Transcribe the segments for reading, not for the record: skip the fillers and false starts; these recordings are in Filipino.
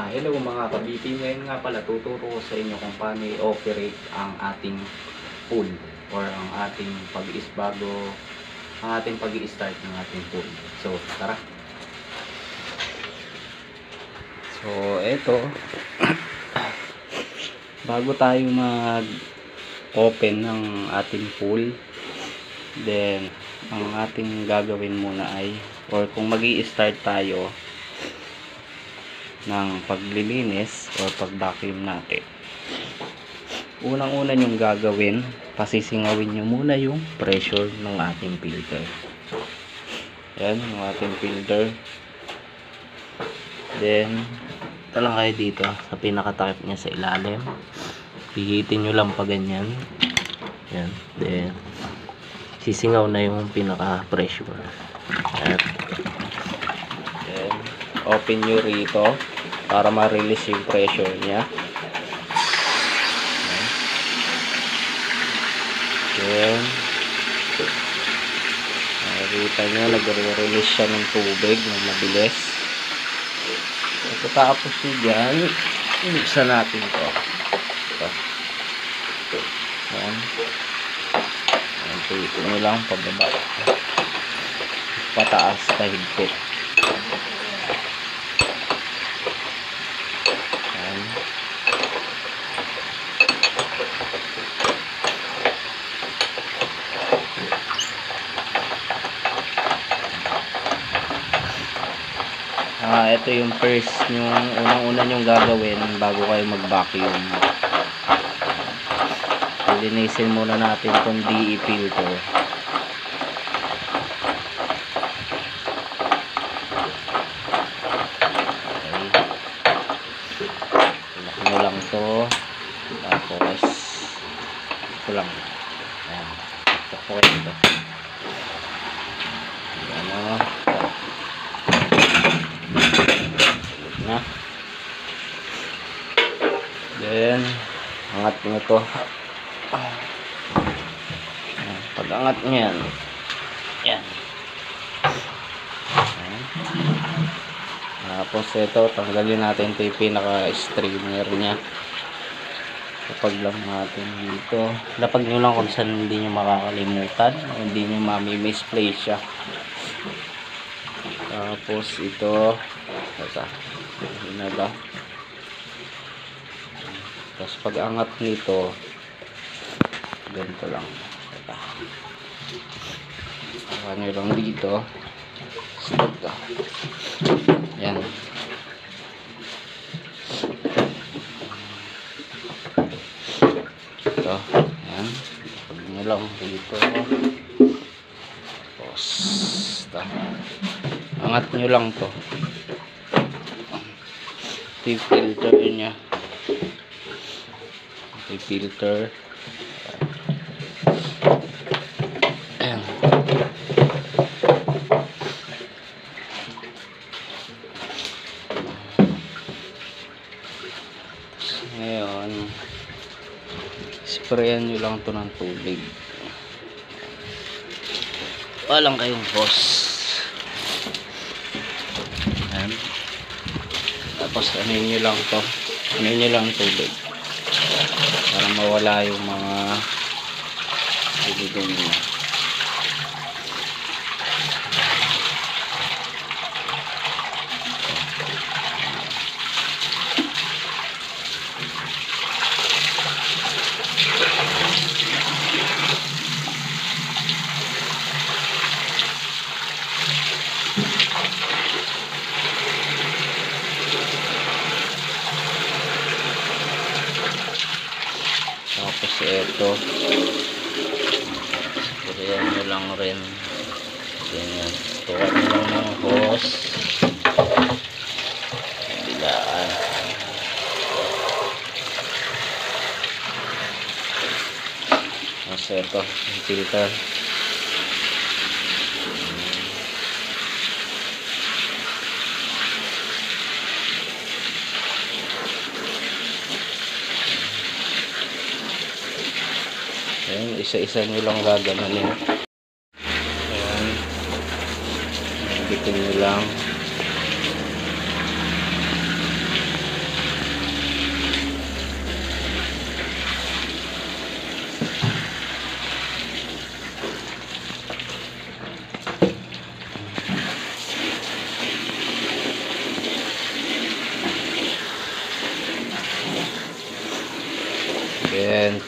Hello mga kabiti, ngayon nga pala tuturo ko sa inyo kung paano i-operate ang ating pool or ang ating pag-i-start ng ating pool. So, tara. So, eto. Bago tayo mag-open ng ating pool, then ang ating gagawin muna ay, or kung magi-start tayo ng paglilinis o pag-vacuum natin, unang-una nyong gagawin, pasisingawin nyo muna yung pressure ng ating filter. Yan, yung ating filter. Then ito lang kayo dito sa pinakatakip niya sa ilalim, pihitin nyo lang pa ganyan. Yan, then sisingaw na yung pinaka pressure. Then open nyo rito para ma-release yung pressure niya. Then nakikita nyo nagre-release siya ng tubig ng mabilis. Pagkatapos nyo dyan, buksan natin ito. Yan, tuwitin nyo lang pababa, pataas kahigpit. Ito yung first unang-una nyong gagawin bago kayo mag-vacuum. Linisin muna natin itong DE filter. Ilak nyo lang to, tapos ito lang. Ayan, okay ito. Ano na. Then angat nyo to. Pag angat nyo yan, yan. Tapos ito, tanggalin natin ito yung pinaka strainer nya. Kapag lang natin dito, lapag nyo lang kung saan hindi nyo makakalimutan, hindi nyo mami-misplace siya. Tapos ito, na ba? Tapos pag angat nito, ganito lang. Angat nyo lang dito. Stop ka. Yan. Ito. Yan. Pag nyo lang dito. Tapos angat nyo lang to. Ito yung filter nya. Ito yung filter. Ayan. Ngayon, sprayan nyo lang to ng tubig. Walang kayong hose. Ayan. Tapos anuin nyo lang to, anuin nyo lang tubig para mawala yung mga dumi niya. Tapos ito, sprayan nyo lang rin. Ganyan, tuwan nyo lang ng hose. Bilaan. Tapos ito, yung filter. Ayan, isa-isa nyo lang gagananin. Ayan, bitin nyo lang.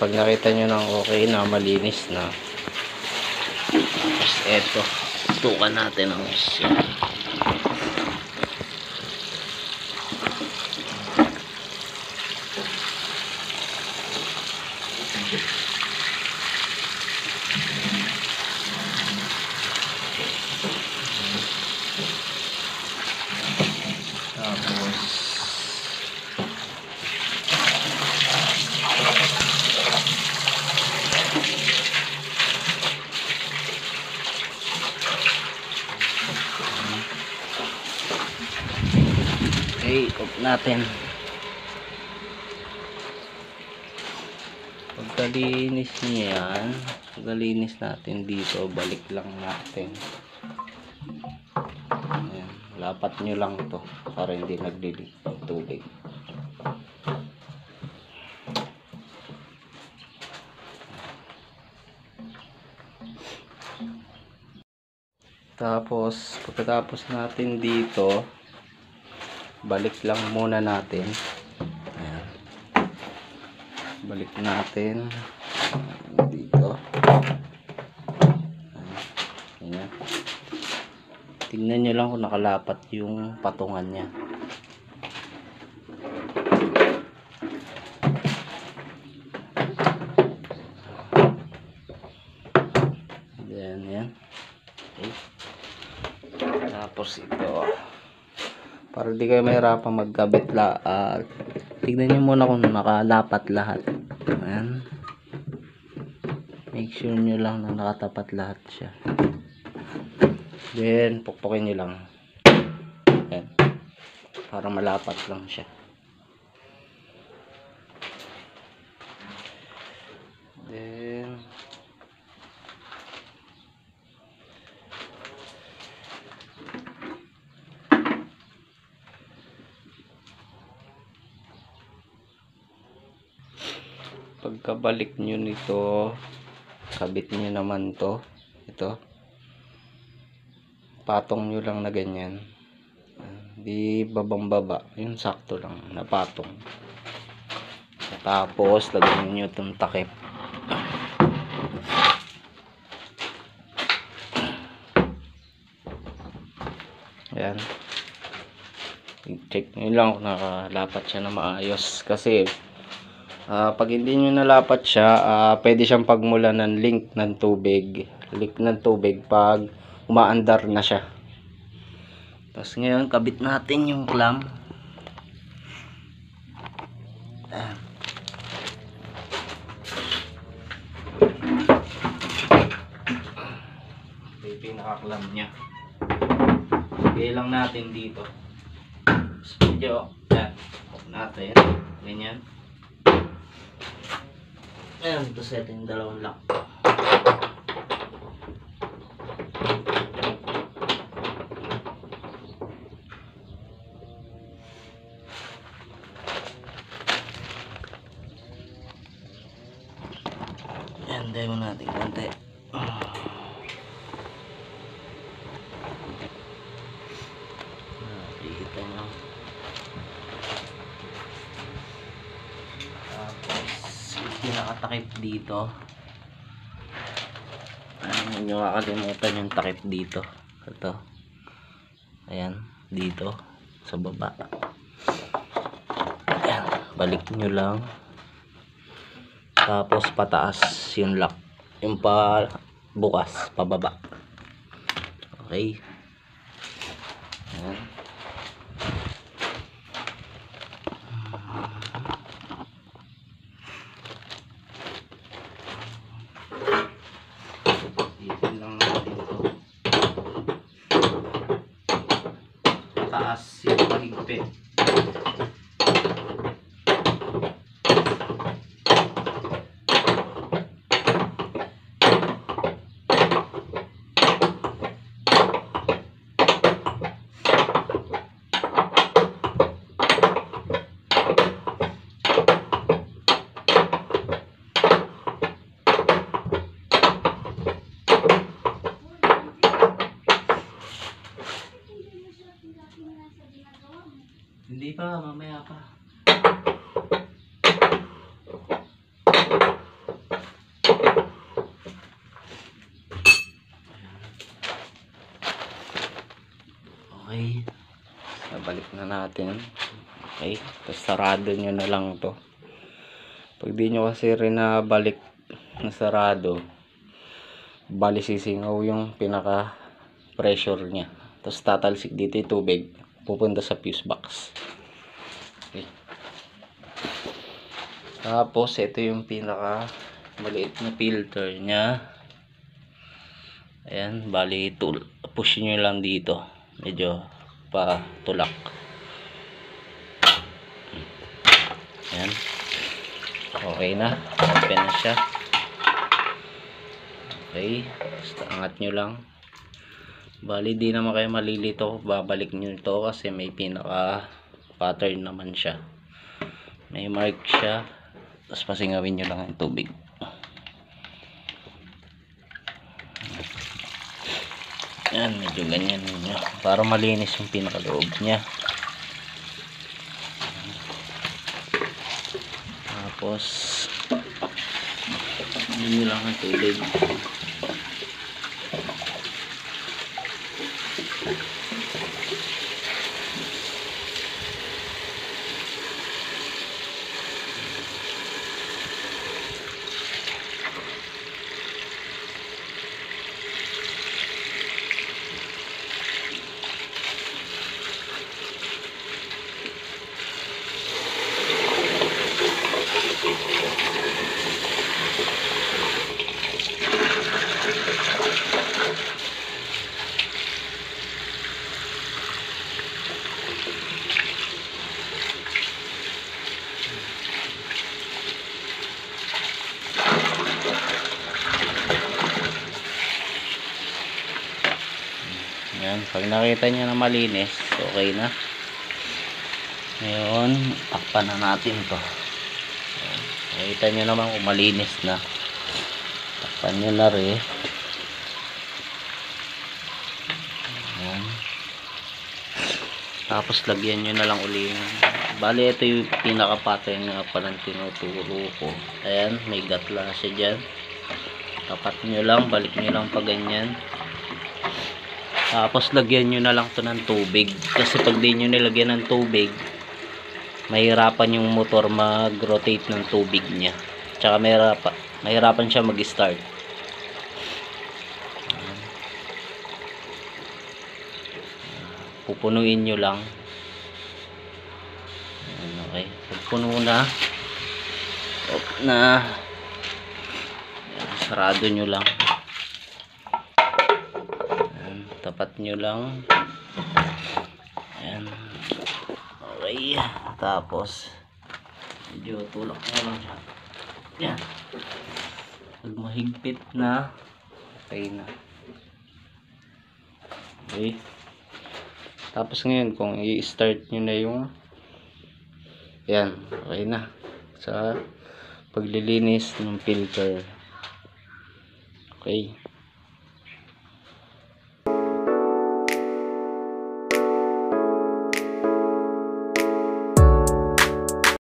pag nakita nyo ng okay na, malinis na, tapos eto, tukan natin ang siya. Okay, off natin. Pagkalinis niyan, pagkalinis natin dito, balik lang natin. Ayan, lapat nyo lang to para hindi naglilik ng tubig. Tapos, pagkatapos natin dito, balik lang muna natin. Ayan. Balik natin dito. Ayan. Tingnan nyo lang kung nakalapat yung patungan nya. Ayan. Okay. Tapos ito, para di kayo mahirapan magkabit tignan nyo muna kung nakalapat lahat. Ayan. Make sure nyo lang na nakatapat lahat siya. Then pukpukin nyo lang. Ayan. Para malapat lang siya. Then pagkabalik nyo nito, kabit nyo naman to, ito, patong nyo lang na ganyan, di babang baba, yung sakto lang na patong. Tapos lagyan nyo itong takip. Ayan, check nyo lang kung nakalapat siya na maayos, kasi pag hindi nyo nalapat siya, pwede siyang pagmulan ng leak ng tubig pag umaandar na siya. Tapos ngayon, kabit natin yung clamp. Ito yung pinaka-clamp nya. Lagay lang natin dito. Tapos medyo, yan, off natin. Ganyan. Ayan, ito set yung dalawang lock. Ayan, dahil natin konti. Nakikita nyo. Pinakatakip dito. Hindi nyo kakalimutan yung takip dito. Ito. Ayan. Dito. Sa baba. Ayan. Balik nyo lang. Tapos pataas yung lock. Yung pa bukas. Pababa. Okay. Ayan. Taas yung pahigpit. Hindi pa, mamaya pa. Okay. Balik na natin. Okay. Tapos sarado nyo na lang to. Pag di nyo kasi rin nabalik na sarado, bali sisingaw yung pinaka pressure nya. Tapos tatalsik dito yung tubig. Pupunta sa fuse box. Okay. Tapos ito yung pinaka maliit na filter nya. Ayan, bali push nyo lang dito. Medyo patulak. Ayan. Okay na. Open na siya. Okay. Basta angat nyo lang. Bali di naman kayo malilito. Babalik nyo ito kasi may pinaka pattern naman siya. May mark siya. Tapos pasingawin nyo lang yung tubig. Yan, medyo ganyan nyo para malinis yung pinakaloob nya. Tapos hindi lang ang tubig. Yan, pag nakita niya na malinis, okay na. Ngayon, takpan na natin to. Yan, nakita niyo naman kung malinis na. Takpan niyo na rin. Yan. Tapos lagyan niyo na lang uli. Bali, ito yung pinaka-pattern nga palang tinuturo ko. Ayan, may gatla siya dyan. Tapat niyo lang, balik niyo lang pa ganyan. Tapos lagyan nyo na lang to ng tubig. Kasi pag di nyo nilagyan ng tubig, mahirapan yung motor mag-rotate ng tubig nya. Tsaka mahirapan siya mag-start. Pupunuin nyo lang. Okay. Pag puno na, sarado nyo lang. Tapat nyo lang. Ayan. Okay. Tapos medyo tulak nyo lang siya. Ayan. Pag mahigpit na, okay na. Okay. Tapos ngayon kung i-start nyo na yung ayan, okay na sa paglilinis ng filter. Okay.